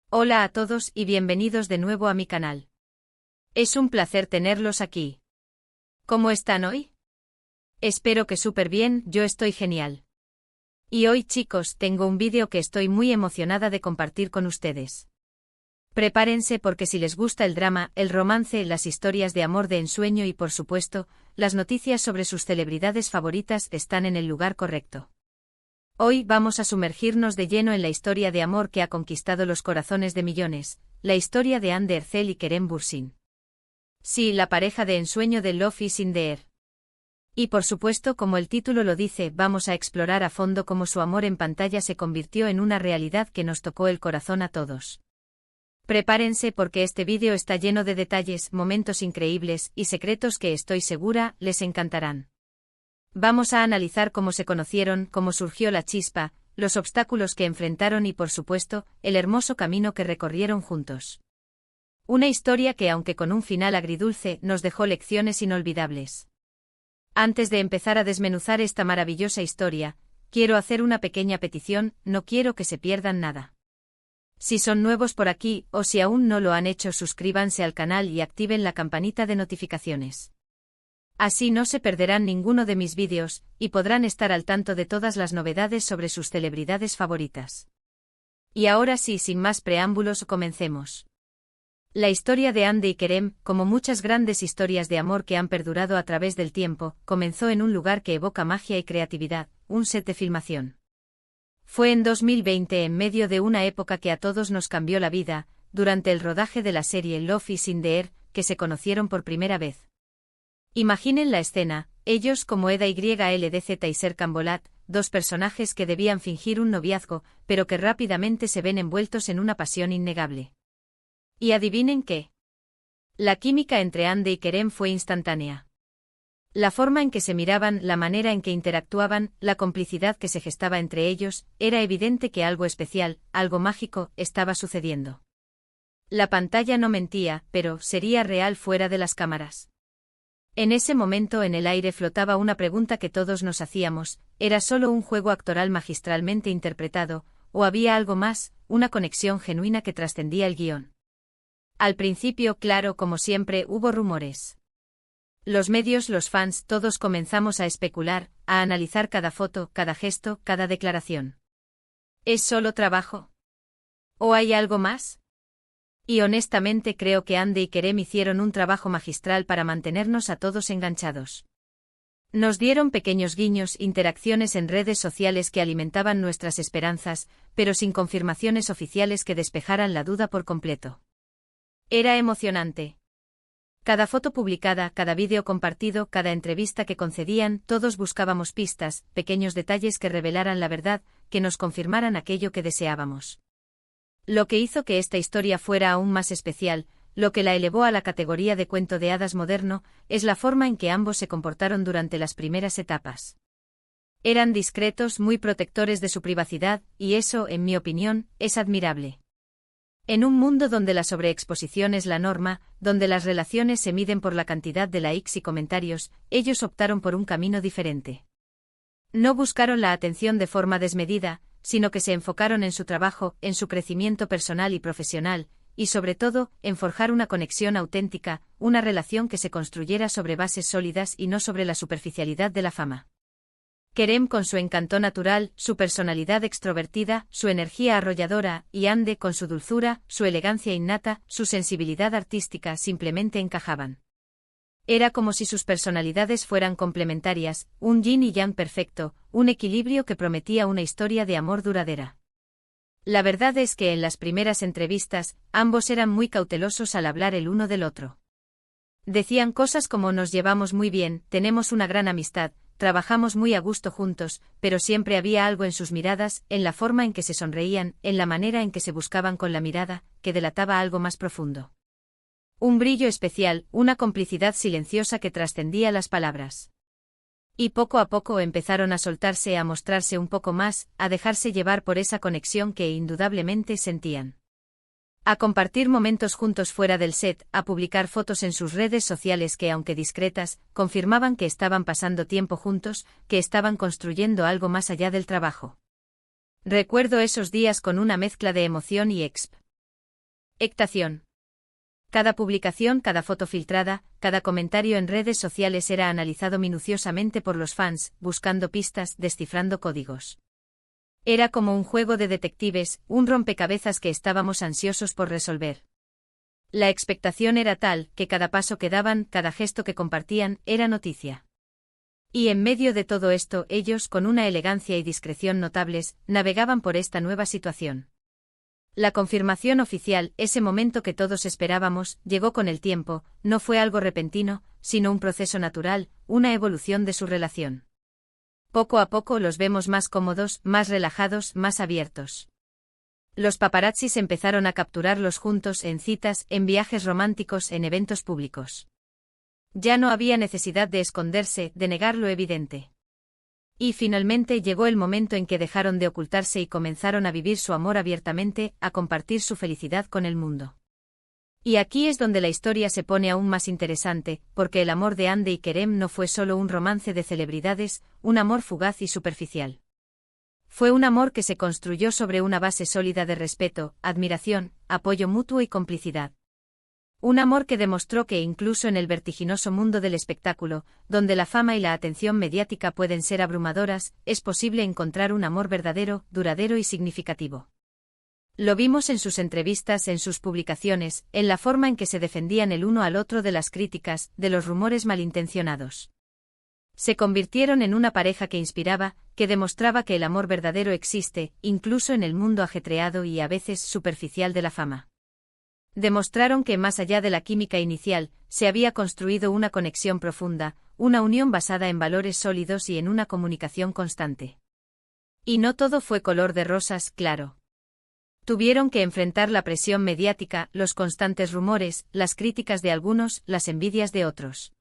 Hola a todos y bienvenidos de nuevo a mi canal. Es un placer tenerlos aquí. ¿Cómo están hoy? Espero que súper bien, yo estoy genial. Y hoy, chicos, tengo un vídeo que estoy muy emocionada de compartir con ustedes. Prepárense porque si les gusta el drama, el romance, las historias de amor de ensueño y por supuesto, las noticias sobre sus celebridades favoritas están en el lugar correcto. Hoy vamos a sumergirnos de lleno en la historia de amor que ha conquistado los corazones de millones, la historia de Hande Erçel y Kerem Bürsin. Sí, la pareja de ensueño de Love is in the air. Y por supuesto, como el título lo dice, vamos a explorar a fondo cómo su amor en pantalla se convirtió en una realidad que nos tocó el corazón a todos. Prepárense porque este vídeo está lleno de detalles, momentos increíbles y secretos que estoy segura les encantarán. Vamos a analizar cómo se conocieron, cómo surgió la chispa, los obstáculos que enfrentaron y por supuesto, el hermoso camino que recorrieron juntos. Una historia que aunque con un final agridulce, nos dejó lecciones inolvidables. Antes de empezar a desmenuzar esta maravillosa historia, quiero hacer una pequeña petición, no quiero que se pierdan nada. Si son nuevos por aquí, o si aún no lo han hecho, suscríbanse al canal y activen la campanita de notificaciones. Así no se perderán ninguno de mis vídeos, y podrán estar al tanto de todas las novedades sobre sus celebridades favoritas. Y ahora sí, sin más preámbulos, comencemos. La historia de Hande y Kerem, como muchas grandes historias de amor que han perdurado a través del tiempo, comenzó en un lugar que evoca magia y creatividad, un set de filmación. Fue en 2020, en medio de una época que a todos nos cambió la vida, durante el rodaje de la serie Love is in the air, que se conocieron por primera vez. Imaginen la escena, ellos como Eda YLDZ y Serkan Bolat, dos personajes que debían fingir un noviazgo, pero que rápidamente se ven envueltos en una pasión innegable. ¿Y adivinen qué? La química entre Hande y Kerem fue instantánea. La forma en que se miraban, la manera en que interactuaban, la complicidad que se gestaba entre ellos, era evidente que algo especial, algo mágico, estaba sucediendo. La pantalla no mentía, pero sería real fuera de las cámaras. En ese momento en el aire flotaba una pregunta que todos nos hacíamos, ¿era solo un juego actoral magistralmente interpretado, o había algo más, una conexión genuina que trascendía el guión? Al principio, claro, como siempre, hubo rumores. Los medios, los fans, todos comenzamos a especular, a analizar cada foto, cada gesto, cada declaración. ¿Es solo trabajo? ¿O hay algo más? Y honestamente creo que Hande y Kerem hicieron un trabajo magistral para mantenernos a todos enganchados. Nos dieron pequeños guiños, interacciones en redes sociales que alimentaban nuestras esperanzas, pero sin confirmaciones oficiales que despejaran la duda por completo. Era emocionante. Cada foto publicada, cada vídeo compartido, cada entrevista que concedían, todos buscábamos pistas, pequeños detalles que revelaran la verdad, que nos confirmaran aquello que deseábamos. Lo que hizo que esta historia fuera aún más especial, lo que la elevó a la categoría de cuento de hadas moderno, es la forma en que ambos se comportaron durante las primeras etapas. Eran discretos, muy protectores de su privacidad, y eso, en mi opinión, es admirable. En un mundo donde la sobreexposición es la norma, donde las relaciones se miden por la cantidad de likes y comentarios, ellos optaron por un camino diferente. No buscaron la atención de forma desmedida, sino que se enfocaron en su trabajo, en su crecimiento personal y profesional, y sobre todo, en forjar una conexión auténtica, una relación que se construyera sobre bases sólidas y no sobre la superficialidad de la fama. Kerem con su encanto natural, su personalidad extrovertida, su energía arrolladora, y Hande con su dulzura, su elegancia innata, su sensibilidad artística simplemente encajaban. Era como si sus personalidades fueran complementarias, un yin y yang perfecto, un equilibrio que prometía una historia de amor duradera. La verdad es que en las primeras entrevistas, ambos eran muy cautelosos al hablar el uno del otro. Decían cosas como nos llevamos muy bien, tenemos una gran amistad, trabajamos muy a gusto juntos, pero siempre había algo en sus miradas, en la forma en que se sonreían, en la manera en que se buscaban con la mirada, que delataba algo más profundo. Un brillo especial, una complicidad silenciosa que trascendía las palabras. Y poco a poco empezaron a soltarse, a mostrarse un poco más, a dejarse llevar por esa conexión que indudablemente sentían. A compartir momentos juntos fuera del set, a publicar fotos en sus redes sociales que, aunque discretas, confirmaban que estaban pasando tiempo juntos, que estaban construyendo algo más allá del trabajo. Recuerdo esos días con una mezcla de emoción y exp. Ectación. Cada publicación, cada foto filtrada, cada comentario en redes sociales era analizado minuciosamente por los fans, buscando pistas, descifrando códigos. Era como un juego de detectives, un rompecabezas que estábamos ansiosos por resolver. La expectación era tal, que cada paso que daban, cada gesto que compartían, era noticia. Y en medio de todo esto, ellos, con una elegancia y discreción notables, navegaban por esta nueva situación. La confirmación oficial, ese momento que todos esperábamos, llegó con el tiempo, no fue algo repentino, sino un proceso natural, una evolución de su relación. Poco a poco los vemos más cómodos, más relajados, más abiertos. Los paparazzis empezaron a capturarlos juntos en citas, en viajes románticos, en eventos públicos. Ya no había necesidad de esconderse, de negar lo evidente. Y finalmente llegó el momento en que dejaron de ocultarse y comenzaron a vivir su amor abiertamente, a compartir su felicidad con el mundo. Y aquí es donde la historia se pone aún más interesante, porque el amor de Hande y Kerem no fue solo un romance de celebridades, un amor fugaz y superficial. Fue un amor que se construyó sobre una base sólida de respeto, admiración, apoyo mutuo y complicidad. Un amor que demostró que incluso en el vertiginoso mundo del espectáculo, donde la fama y la atención mediática pueden ser abrumadoras, es posible encontrar un amor verdadero, duradero y significativo. Lo vimos en sus entrevistas, en sus publicaciones, en la forma en que se defendían el uno al otro de las críticas, de los rumores malintencionados. Se convirtieron en una pareja que inspiraba, que demostraba que el amor verdadero existe, incluso en el mundo ajetreado y a veces superficial de la fama. Demostraron que más allá de la química inicial, se había construido una conexión profunda, una unión basada en valores sólidos y en una comunicación constante. Y no todo fue color de rosas, claro. Tuvieron que enfrentar la presión mediática, los constantes rumores, las críticas de algunos, las envidias de otros.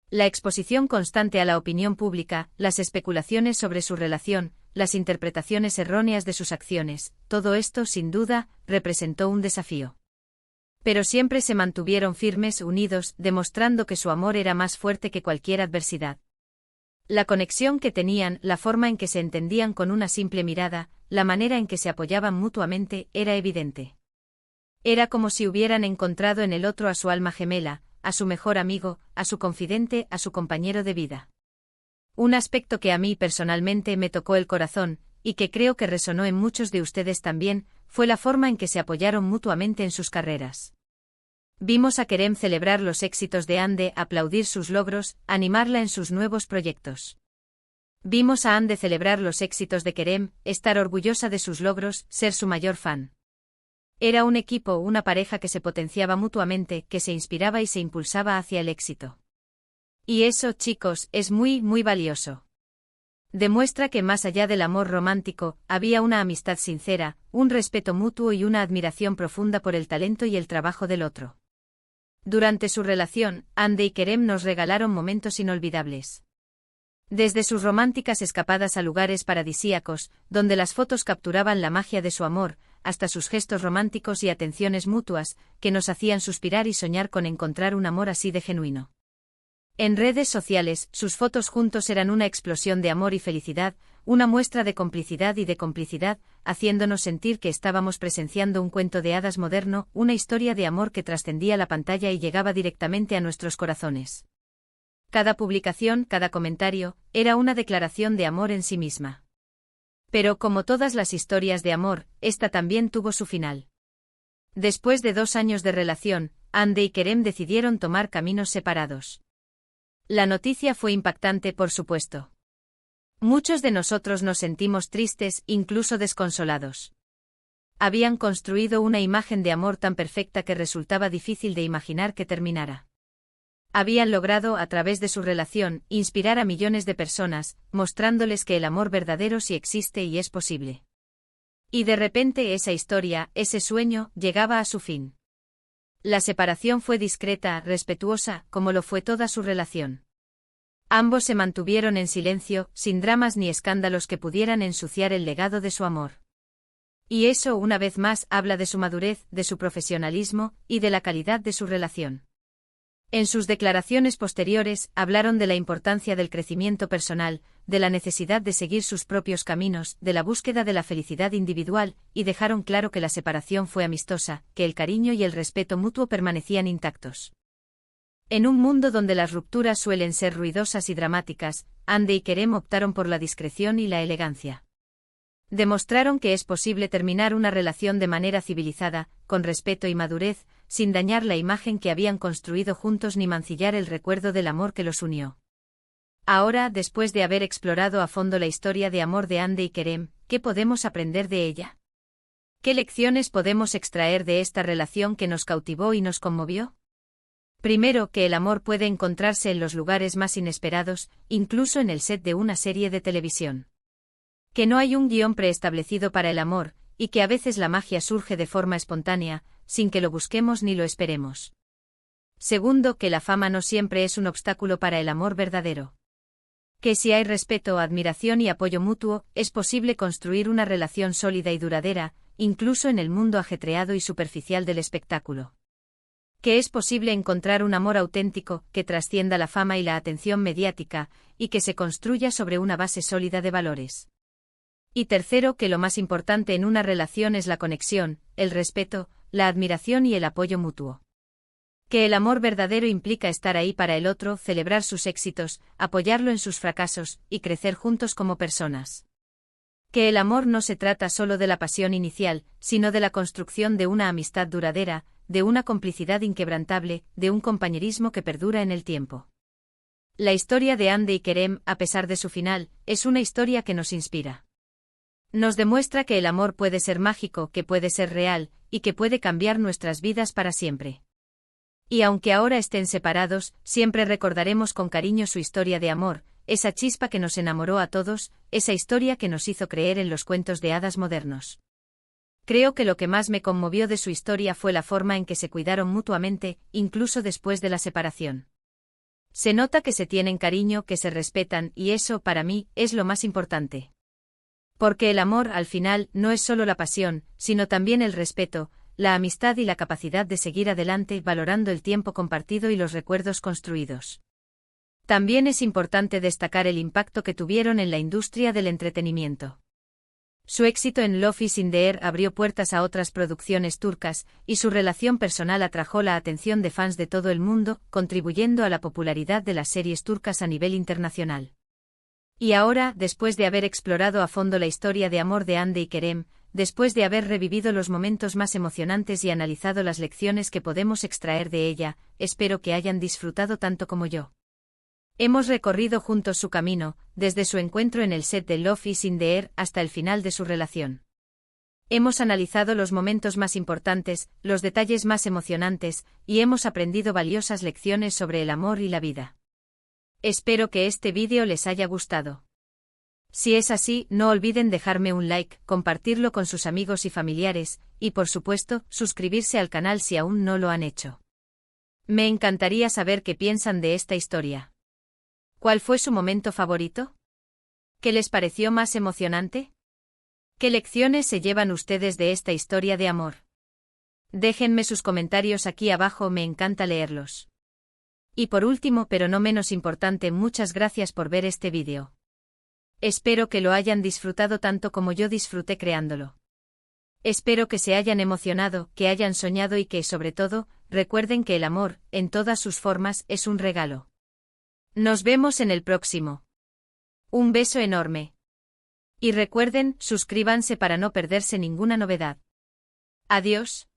La exposición constante a la opinión pública, las especulaciones sobre su relación, las interpretaciones erróneas de sus acciones, todo esto, sin duda, representó un desafío. Pero siempre se mantuvieron firmes, unidos, demostrando que su amor era más fuerte que cualquier adversidad. La conexión que tenían, la forma en que se entendían con una simple mirada, la manera en que se apoyaban mutuamente, era evidente. Era como si hubieran encontrado en el otro a su alma gemela, a su mejor amigo, a su confidente, a su compañero de vida. Un aspecto que a mí personalmente me tocó el corazón, y que creo que resonó en muchos de ustedes también, fue la forma en que se apoyaron mutuamente en sus carreras. Vimos a Kerem celebrar los éxitos de Hande, aplaudir sus logros, animarla en sus nuevos proyectos. Vimos a Hande celebrar los éxitos de Kerem, estar orgullosa de sus logros, ser su mayor fan. Era un equipo, una pareja que se potenciaba mutuamente, que se inspiraba y se impulsaba hacia el éxito. Y eso, chicos, es muy, muy valioso. Demuestra que más allá del amor romántico, había una amistad sincera, un respeto mutuo y una admiración profunda por el talento y el trabajo del otro. Durante su relación, Hande y Kerem nos regalaron momentos inolvidables. Desde sus románticas escapadas a lugares paradisíacos, donde las fotos capturaban la magia de su amor, hasta sus gestos románticos y atenciones mutuas, que nos hacían suspirar y soñar con encontrar un amor así de genuino. En redes sociales, sus fotos juntos eran una explosión de amor y felicidad, una muestra de complicidad y de complicidad, haciéndonos sentir que estábamos presenciando un cuento de hadas moderno, una historia de amor que trascendía la pantalla y llegaba directamente a nuestros corazones. Cada publicación, cada comentario, era una declaración de amor en sí misma. Pero como todas las historias de amor, esta también tuvo su final. Después de 2 años de relación, Hande y Kerem decidieron tomar caminos separados. La noticia fue impactante, por supuesto. Muchos de nosotros nos sentimos tristes, incluso desconsolados. Habían construido una imagen de amor tan perfecta que resultaba difícil de imaginar que terminara. Habían logrado, a través de su relación, inspirar a millones de personas, mostrándoles que el amor verdadero sí existe y es posible. Y de repente esa historia, ese sueño, llegaba a su fin. La separación fue discreta, respetuosa, como lo fue toda su relación. Ambos se mantuvieron en silencio, sin dramas ni escándalos que pudieran ensuciar el legado de su amor. Y eso, una vez más, habla de su madurez, de su profesionalismo, y de la calidad de su relación. En sus declaraciones posteriores, hablaron de la importancia del crecimiento personal, de la necesidad de seguir sus propios caminos, de la búsqueda de la felicidad individual, y dejaron claro que la separación fue amistosa, que el cariño y el respeto mutuo permanecían intactos. En un mundo donde las rupturas suelen ser ruidosas y dramáticas, Andy y Kerem optaron por la discreción y la elegancia. Demostraron que es posible terminar una relación de manera civilizada, con respeto y madurez, sin dañar la imagen que habían construido juntos ni mancillar el recuerdo del amor que los unió. Ahora, después de haber explorado a fondo la historia de amor de Andy y Kerem, ¿qué podemos aprender de ella? ¿Qué lecciones podemos extraer de esta relación que nos cautivó y nos conmovió? Primero, que el amor puede encontrarse en los lugares más inesperados, incluso en el set de una serie de televisión. Que no hay un guión preestablecido para el amor, y que a veces la magia surge de forma espontánea, sin que lo busquemos ni lo esperemos. Segundo, que la fama no siempre es un obstáculo para el amor verdadero. Que si hay respeto, admiración y apoyo mutuo, es posible construir una relación sólida y duradera, incluso en el mundo ajetreado y superficial del espectáculo. Que es posible encontrar un amor auténtico, que trascienda la fama y la atención mediática, y que se construya sobre una base sólida de valores. Y tercero, que lo más importante en una relación es la conexión, el respeto, la admiración y el apoyo mutuo. Que el amor verdadero implica estar ahí para el otro, celebrar sus éxitos, apoyarlo en sus fracasos, y crecer juntos como personas. Que el amor no se trata solo de la pasión inicial, sino de la construcción de una amistad duradera, de una complicidad inquebrantable, de un compañerismo que perdura en el tiempo. La historia de Andy y Kerem, a pesar de su final, es una historia que nos inspira. Nos demuestra que el amor puede ser mágico, que puede ser real, y que puede cambiar nuestras vidas para siempre. Y aunque ahora estén separados, siempre recordaremos con cariño su historia de amor, esa chispa que nos enamoró a todos, esa historia que nos hizo creer en los cuentos de hadas modernos. Creo que lo que más me conmovió de su historia fue la forma en que se cuidaron mutuamente, incluso después de la separación. Se nota que se tienen cariño, que se respetan, y eso, para mí, es lo más importante. Porque el amor, al final, no es solo la pasión, sino también el respeto, la amistad y la capacidad de seguir adelante valorando el tiempo compartido y los recuerdos construidos. También es importante destacar el impacto que tuvieron en la industria del entretenimiento. Su éxito en Love is in the Air abrió puertas a otras producciones turcas, y su relación personal atrajo la atención de fans de todo el mundo, contribuyendo a la popularidad de las series turcas a nivel internacional. Y ahora, después de haber explorado a fondo la historia de amor de Andy y Kerem, después de haber revivido los momentos más emocionantes y analizado las lecciones que podemos extraer de ella, espero que hayan disfrutado tanto como yo. Hemos recorrido juntos su camino, desde su encuentro en el set de Love is in the Air hasta el final de su relación. Hemos analizado los momentos más importantes, los detalles más emocionantes, y hemos aprendido valiosas lecciones sobre el amor y la vida. Espero que este vídeo les haya gustado. Si es así, no olviden dejarme un like, compartirlo con sus amigos y familiares, y por supuesto, suscribirse al canal si aún no lo han hecho. Me encantaría saber qué piensan de esta historia. ¿Cuál fue su momento favorito? ¿Qué les pareció más emocionante? ¿Qué lecciones se llevan ustedes de esta historia de amor? Déjenme sus comentarios aquí abajo, me encanta leerlos. Y por último, pero no menos importante, muchas gracias por ver este vídeo. Espero que lo hayan disfrutado tanto como yo disfruté creándolo. Espero que se hayan emocionado, que hayan soñado y que, sobre todo, recuerden que el amor, en todas sus formas, es un regalo. Nos vemos en el próximo. Un beso enorme. Y recuerden, suscríbanse para no perderse ninguna novedad. Adiós.